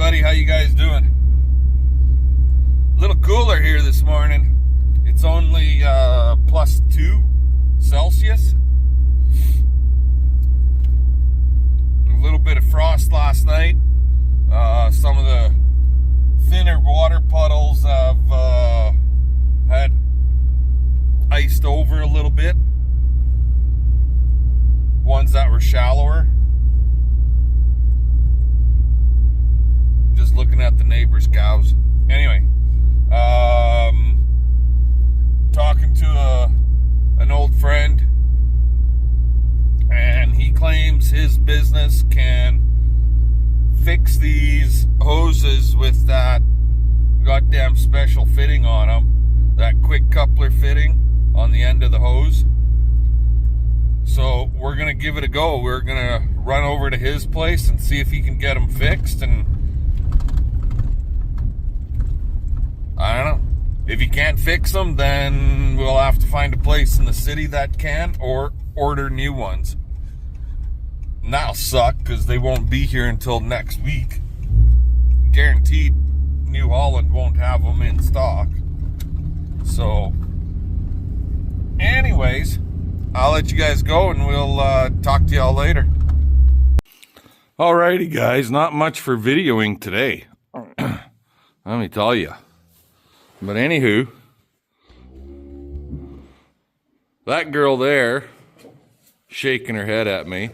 everybody, how you guys doing? A little cooler here this morning. It's only +2 Celsius. A little bit of frost last night. Some of the thinner water puddles have had iced over a little bit. Ones that were shallower. Just looking at the neighbor's cows. Anyway, talking to an old friend, and he claims his business can fix these hoses with that goddamn special fitting on them, that quick coupler fitting on the end of the hose. So we're gonna give it a go. We're gonna run over to his place and see if he can get them fixed, and I don't know. If he can't fix them, then we'll have to find a place in the city that can, or order new ones. And that'll suck because they won't be here until next week. Guaranteed New Holland won't have them in stock. So, anyways, I'll let you guys go and we'll talk to y'all later. Alrighty guys, not much for videoing today. Let me tell you. But anywho, that girl there shaking her head at me,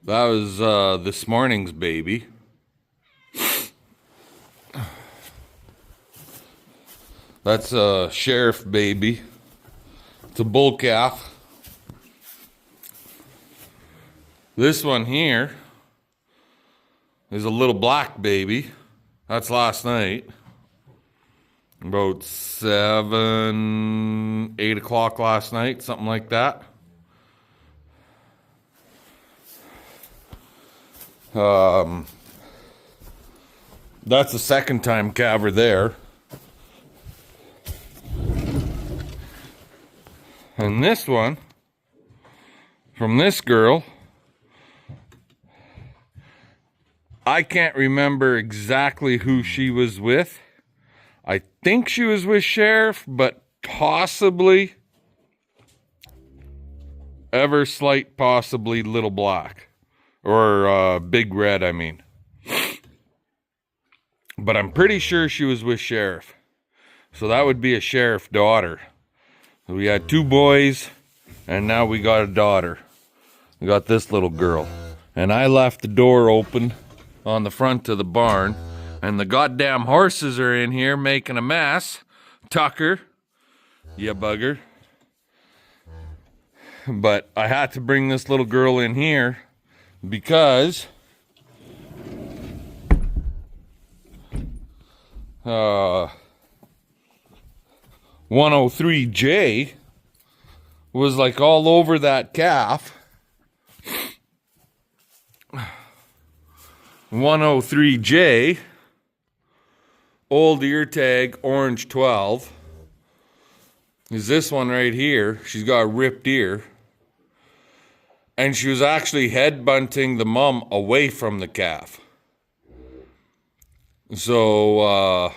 that was this morning's baby. That's a sheriff baby. It's a bull calf. This one here is a little black baby. That's last night. About 7, 8 o'clock last night, something like that. That's the second time calver there. And this one, from this girl, I can't remember exactly who she was with. I think she was with Sheriff, but possibly, ever slight, possibly Little Black. Or Big Red, I mean. But I'm pretty sure she was with Sheriff. So that would be a Sheriff daughter. We had 2 boys, and now we got a daughter. We got this little girl. And I left the door open on the front of the barn. And the goddamn horses are in here making a mess. Tucker, you bugger. But I had to bring this little girl in here because 103J was like all over that calf. 103J, old ear tag, orange 12, is this one right here. She's got a ripped ear. And she was actually head bunting the mom away from the calf. So,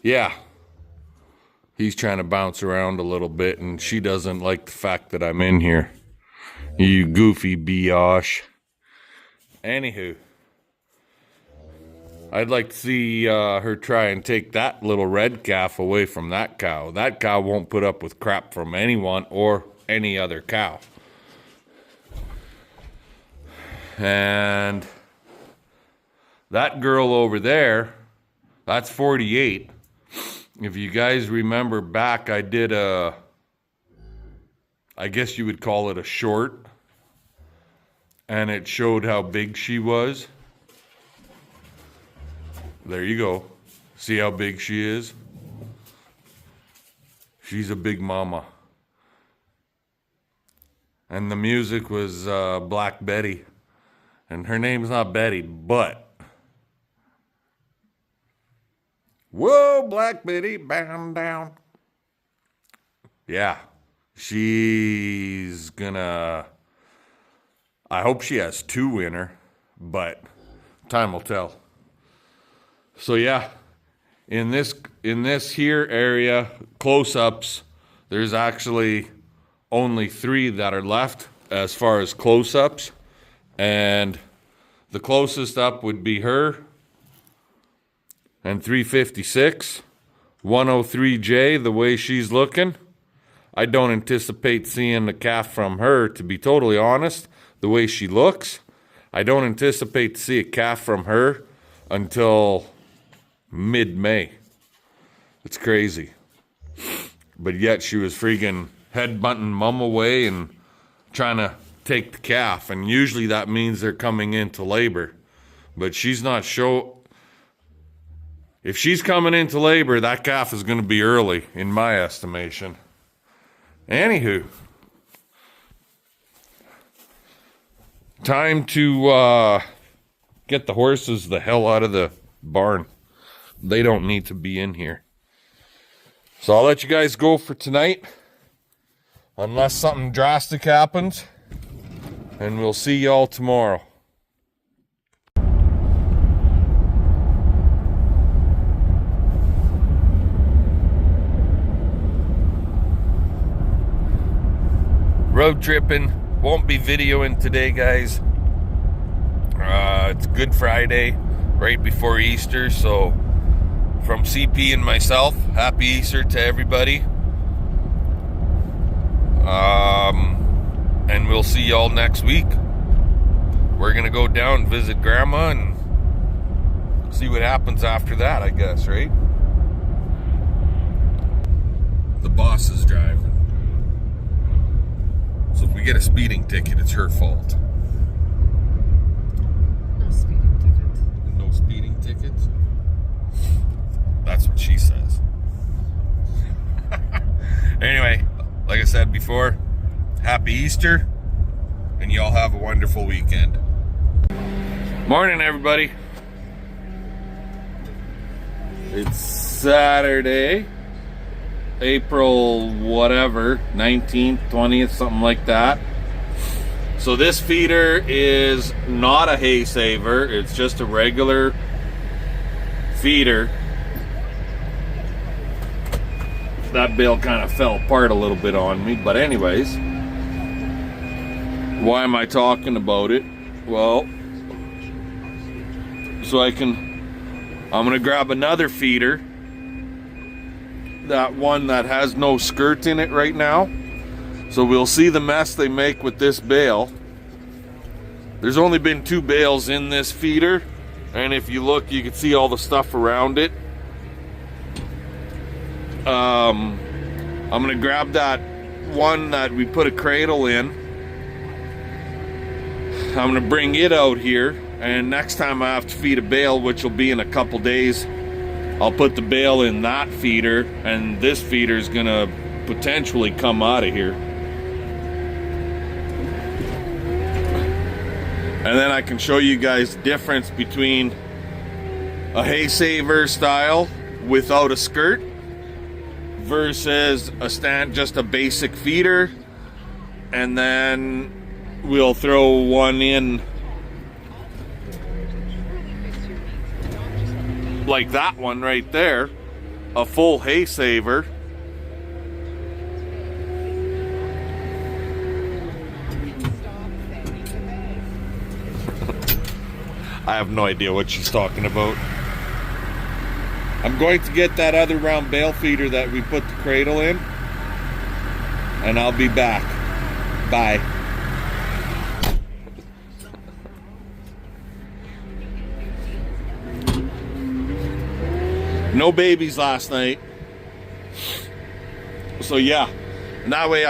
yeah. He's trying to bounce around a little bit, and she doesn't like the fact that I'm in here. You goofy biatch. Anywho. I'd like to see her try and take that little red calf away from that cow. That cow won't put up with crap from anyone or any other cow. And that girl over there, that's 48. If you guys remember back, I did I guess you would call it a short. And it showed how big she was. There you go. See how big she is? She's a big mama. And the music was Black Betty. And her name's not Betty, but... Whoa, Black Betty, bound down. Yeah. She's gonna... I hope she has 2 in her, but time will tell. So yeah, in this here area, close-ups, there's actually only 3 that are left as far as close-ups, and the closest up would be her and 356, 103J, the way she's looking. I don't anticipate seeing the calf from her, to be totally honest, the way she looks. I don't anticipate to see a calf from her until mid-May. It's crazy. But yet she was freaking headbutting mom away and trying to take the calf. And usually that means they're coming into labor. But she's not if she's coming into labor, that calf is going to be early, in my estimation. Anywho, time to get the horses the hell out of the barn. They don't need to be in here. So I'll let you guys go for tonight, unless something drastic happens, and we'll see y'all tomorrow. Road tripping, won't be videoing today, guys. It's Good Friday, right before Easter, so from CP and myself, happy Easter to everybody. And we'll see y'all next week. We're gonna go down and visit Grandma and see what happens after that, I guess, right? The boss is driving. So if we get a speeding ticket, it's her fault. No speeding ticket. No speeding tickets? That's what she says. Anyway, like I said before, happy Easter, and y'all have a wonderful weekend. Morning, everybody. It's Saturday, April whatever, 19th, 20th, something like that. So this feeder is not a hay saver, it's just a regular feeder. That bale kind of fell apart a little bit on me, but anyways, why am I talking about it? Well, so I'm gonna grab another feeder, that one that has no skirt in it right now. So we'll see the mess they make with this bale. There's only been 2 bales in this feeder, and if you look, you can see all the stuff around it. I'm gonna grab that one that we put a cradle in. I'm gonna bring it out here, and next time I have to feed a bale, which will be in a couple days, I'll put the bale in that feeder, and this feeder is gonna potentially come out of here. And then I can show you guys the difference between a hay saver style without a skirt versus just a basic feeder. And then we'll throw one in like that one right there, a full hay saver. I have no idea what she's talking about. I'm going to get that other round bale feeder that we put the cradle in, and I'll be back. Bye. No babies last night. So yeah, and that way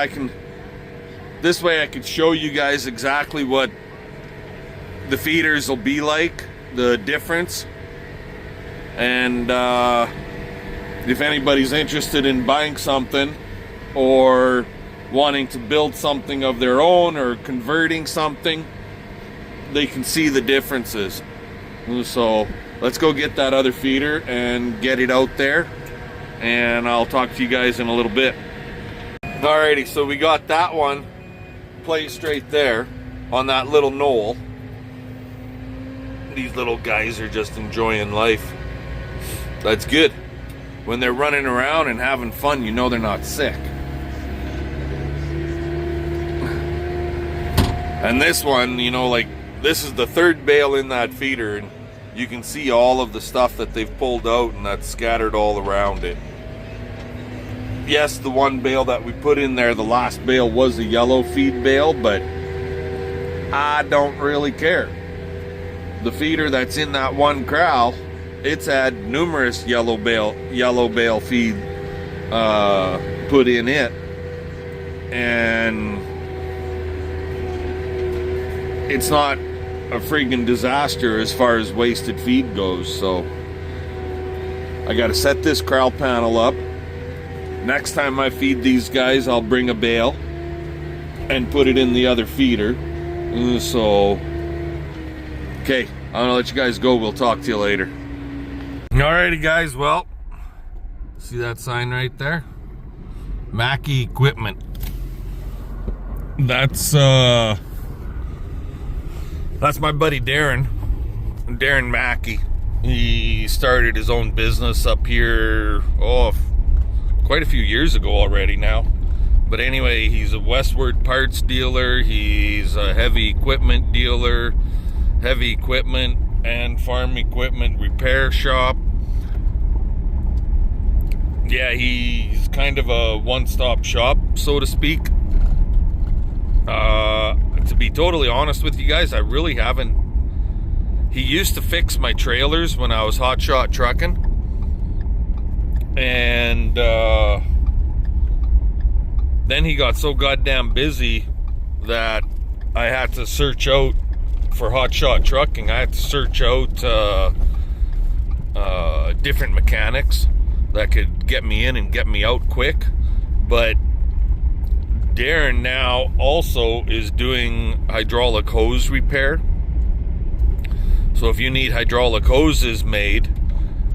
this way I can show you guys exactly what the feeders will be like, the difference. And if anybody's interested in buying something or wanting to build something of their own or converting something, they can see the differences. So let's go get that other feeder and get it out there, and I'll talk to you guys in a little bit. Alrighty, so we got that one placed right there on that little knoll. These little guys are just enjoying life. That's good. When they're running around and having fun, you know they're not sick. And this one, you know, like, this is the third bale in that feeder, and you can see all of the stuff that they've pulled out and that's scattered all around it. Yes, the one bale that we put in there, the last bale, was a yellow feed bale, but I don't really care. The feeder that's in that one corral, it's had numerous yellow bale feed put in it, and it's not a friggin' disaster as far as wasted feed goes. So I gotta set this corral panel up. Next time I feed these guys, I'll bring a bale and put it in the other feeder. So, okay, I'm gonna let you guys go. We'll talk to you later. Alrighty, guys. Well, see that sign right there? Mackey Equipment. That's my buddy Darren Mackey. He started his own business up here, quite a few years ago already now. But anyway, he's a Westward parts dealer. He's a heavy equipment dealer, heavy equipment and farm equipment repair shop. Yeah, he's kind of a one-stop shop, so to speak. To be totally honest with you guys, I really haven't. He used to fix my trailers when I was hotshot trucking, and then he got so goddamn busy that I had to search out for hotshot trucking. I had to search out different mechanics that could get me in and get me out quick. But Darren now also is doing hydraulic hose repair. So if you need hydraulic hoses made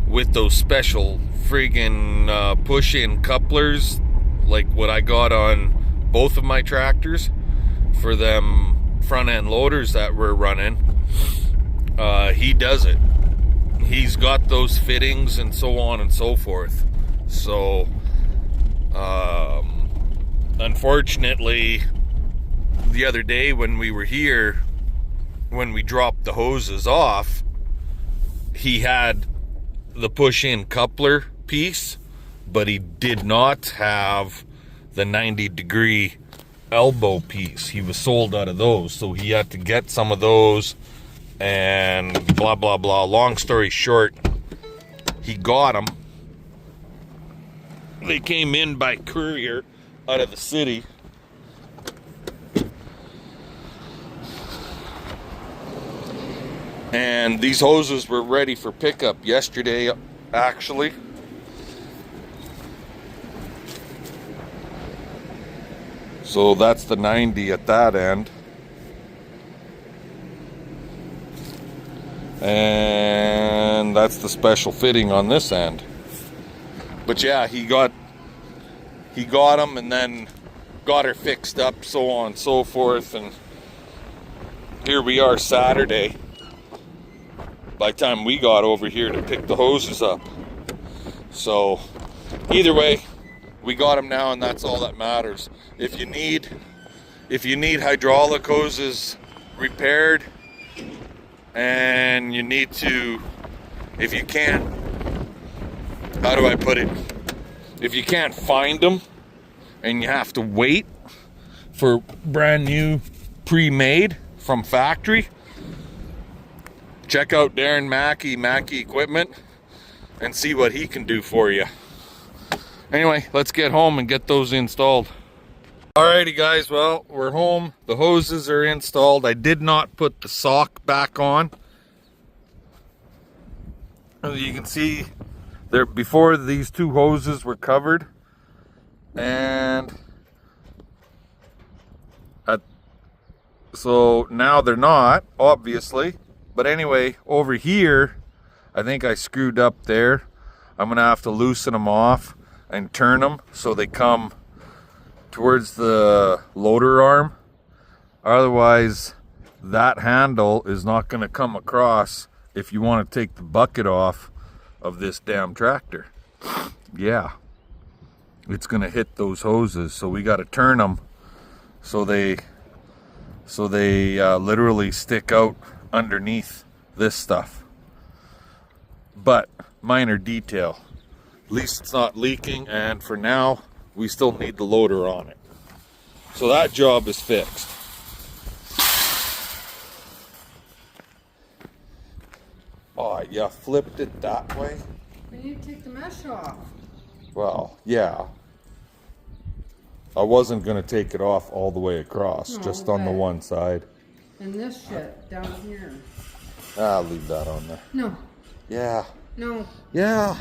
with those special friggin' push-in couplers, like what I got on both of my tractors for them front-end loaders that we're running, he does it. He's got those fittings and so on and so forth. So unfortunately, the other day when we were here, when we dropped the hoses off, he had the push-in coupler piece, but he did not have the 90-degree elbow piece. He was sold out of those, so he had to get some of those, and blah blah blah. Long story short, he got them. They came in by courier out of the city. And these hoses were ready for pickup yesterday, actually. So that's the 90 at that end. And that's the special fitting on this end. But yeah, he got them and then got her fixed up, so on and so forth. And here we are Saturday, by the time we got over here to pick the hoses up. So either way, we got them now, and that's all that matters. If you need hydraulic hoses repaired, and you need to, if you can't, how do I put it? If you can't find them and you have to wait for brand new pre-made from factory, check out Darren Mackey Equipment and see what he can do for you. Anyway, let's get home and get those installed. Alrighty guys, well, we're home. The hoses are installed. I did not put the sock back on. As you can see, there before these two hoses were covered, and so now they're not, obviously. But anyway, over here, I think I screwed up there. I'm gonna have to loosen them off and turn them so they come towards the loader arm. Otherwise, that handle is not going to come across if you want to take the bucket off of this damn tractor. Yeah. It's gonna hit those hoses, so we gotta turn them so they literally stick out underneath this stuff. But minor detail. At least it's not leaking, and for now we still need the loader on it. So that job is fixed. Oh, you flipped it that way? We need to take the mesh off. Well, yeah. I wasn't going to take it off all the way across, No, just on the okay. one side. And this shit down here. I'll leave that on there. No, Yeah. no. Yeah.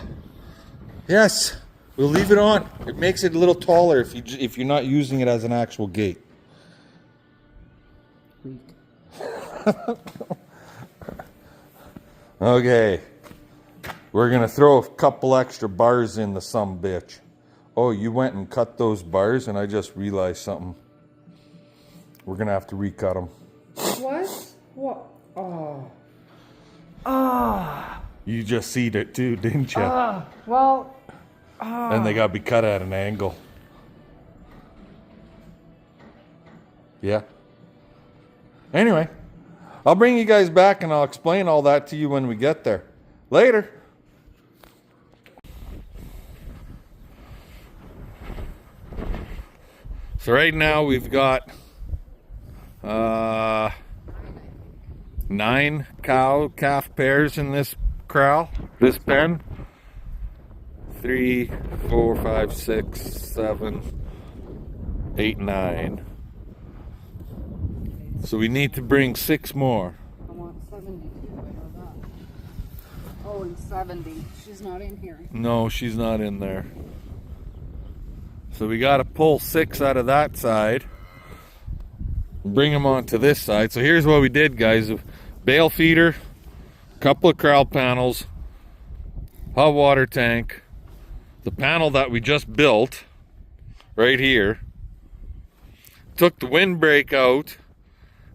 Yes. We'll leave it on. It makes it a little taller if you're not using it as an actual gate. Weak. Okay. We're going to throw a couple extra bars in the sumbitch. Oh, you went and cut those bars, and I just realized something. We're going to have to recut them. What? What? Oh. Ah. You just seen it too, didn't you? Well. And they got to be cut at an angle. Yeah. Anyway, I'll bring you guys back and I'll explain all that to you when we get there. Later. So right now we've got 9 calf pairs in this corral, this pen. 3, 4, 5, 6, 7, 8, 9. So we need to bring 6 more. I want 72. I know that. Oh, and 70. She's not in here. No, she's not in there. So we got to pull 6 out of that side. Bring them onto this side. So here's what we did, guys. A bale feeder, a couple of corral panels, hot water tank, the panel that we just built right here. Took the windbreak out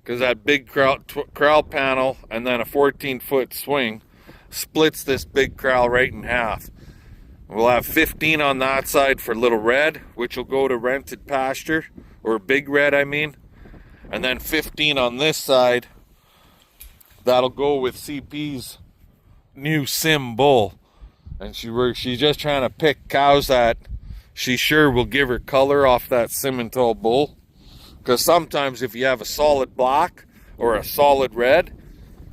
because that big corral panel and then a 14-foot swing splits this big corral right in half. We'll have 15 on that side for Little Red, which will go to rented pasture, or Big Red, I mean. And then 15 on this side, that'll go with CP's new Sim bull. And she's just trying to pick cows that she sure will give her color off that Simmental bull. Because sometimes if you have a solid black or a solid red,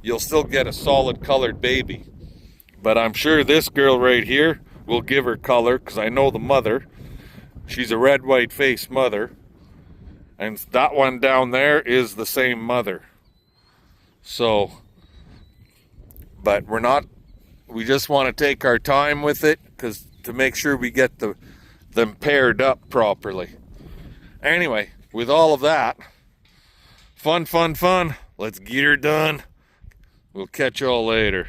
you'll still get a solid colored baby. But I'm sure this girl right here will give her color, because I know the mother. She's a red, white face mother. And that one down there is the same mother. So, but we just want to take our time with it, because to make sure we get them paired up properly. Anyway, with all of that, fun, let's get her done. We'll catch y'all later.